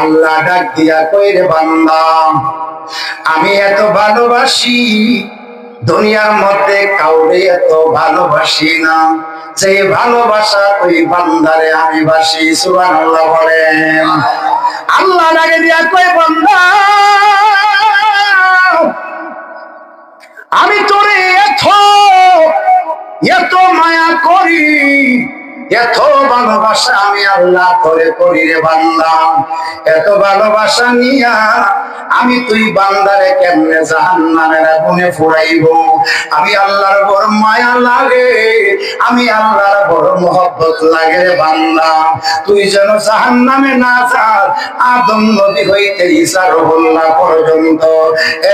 আল্লাহ ডাক দিয়া কই রে বান্দা, আমি এত ভালোবাসি, দুনিয়ার মধ্যে কাউরে এত ভালোবাসি না যে ভালোবাসা তুই বান্দারে আমি বাসি। সুবহানাল্লাহ বলেন। আল্লাহ ডাকে দিয়া কই বান্দা, আমি তোরে এত মায়া করি, এত ভালোবাসা আমি আল্লাহ তোরে করি রে বান্দা। এত ভালোবাসা নিয়া আমি তুই বান্দারে কেমনে জাহান্নামের আগুনে পুরাইব? আমি আল্লাহর বড় মায়া লাগে, আমি আল্লাহর বড় মহব্বত লাগে রে বান্দা। তুই যেন জাহান্নামে না যাস। আদম নবী হইতে ঈসা রুহুল্লাহ পর্যন্ত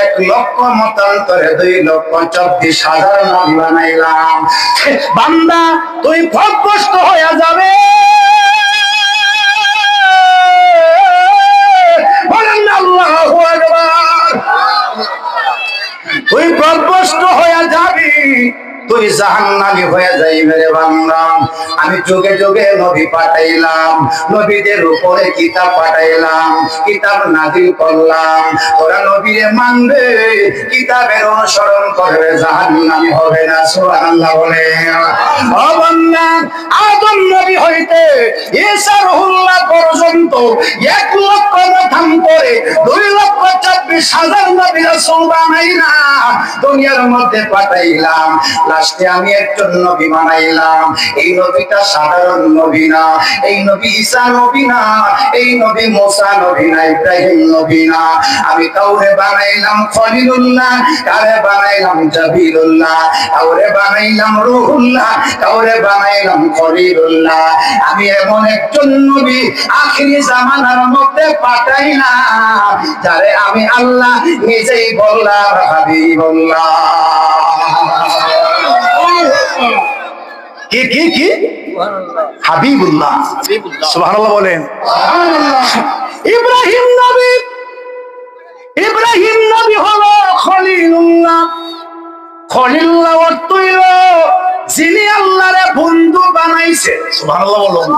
1,00,000 মতান্তরে 2,24,000 নবী বানাইলাম। বান্দা তুই পথভ্রষ্ট হয়ে যাবে, বলেন আল্লাহু আকবার। তুই পথভ্রষ্ট হয়ে যাবি, তুই জাহান্নামী হয়ে যাইবে রে বান্দা। আমি যুগে যুগে নবী পাঠাইলাম, নবীদের উপরে কিতাব পাঠাইলাম, কিতাব নাযিল করলাম। ওরা নবীরে মানবে, কিতাবের অনুসরণ করবে, জাহান্নামী হবে না। সুবহানাল্লাহ বলে। ও বান্দা, আদম নবী হইতে ঈসা রুহুল্লাহ পর্যন্ত 1,00,000 মতান্তরে 2,24,000 নবী রাসূল বানাইলা দুনিয়ার মধ্যে পাঠাইলাম। লাস্টে আমি একজন নবী বানাইলাম। এই নবীটা সাধারণ নবী না, এই নবী ঈসা নবী না, এই নবী মুসা নবী না, ইব্রাহিম নবী না। আমি কাউরে বানাইলাম খলিলুল্লাহ, কাউরে বানাইলাম জাবিলুল্লাহ, কাউরে বানাইলাম রুহুল্লাহ, কাউরে বানাইলাম খলিলুল্লাহ। আমি এমন একজন নবী আখিরি জামানার মধ্যে পাঠাইলাম, যারে আমি আল্লাহ নিজেই বললাম হাবিবুল্লাহ। কি কি কি? হাবিবুল্লাহ। সুবহানাল্লাহ বলেন। ইব্রাহিম নবী হলো খলিলুল্লাহ। খলিলুল্লাহ অর্থ হইল যিনি আল্লাহরে বন্ধু বানাইছে। সুবহানাল্লাহ বলুন।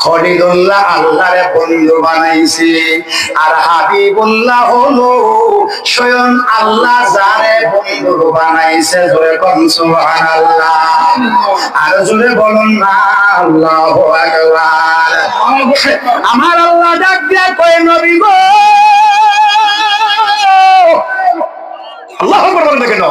খলিলুল্লাহ আল্লাহরে বন্ধু বানাইছে, আর হাবিবুল্লাহ হলো স্বয়ং আল্লাহ যারে বন্ধু বানাইছে। জোরে কোন সুবহানাল্লাহ। আর জোরে বলুন না আল্লাহু আকবার। আমার আল্লাহ ডাক দিয়া কয় নবী গো, আল্লাহু আকবার বলেন না কেন?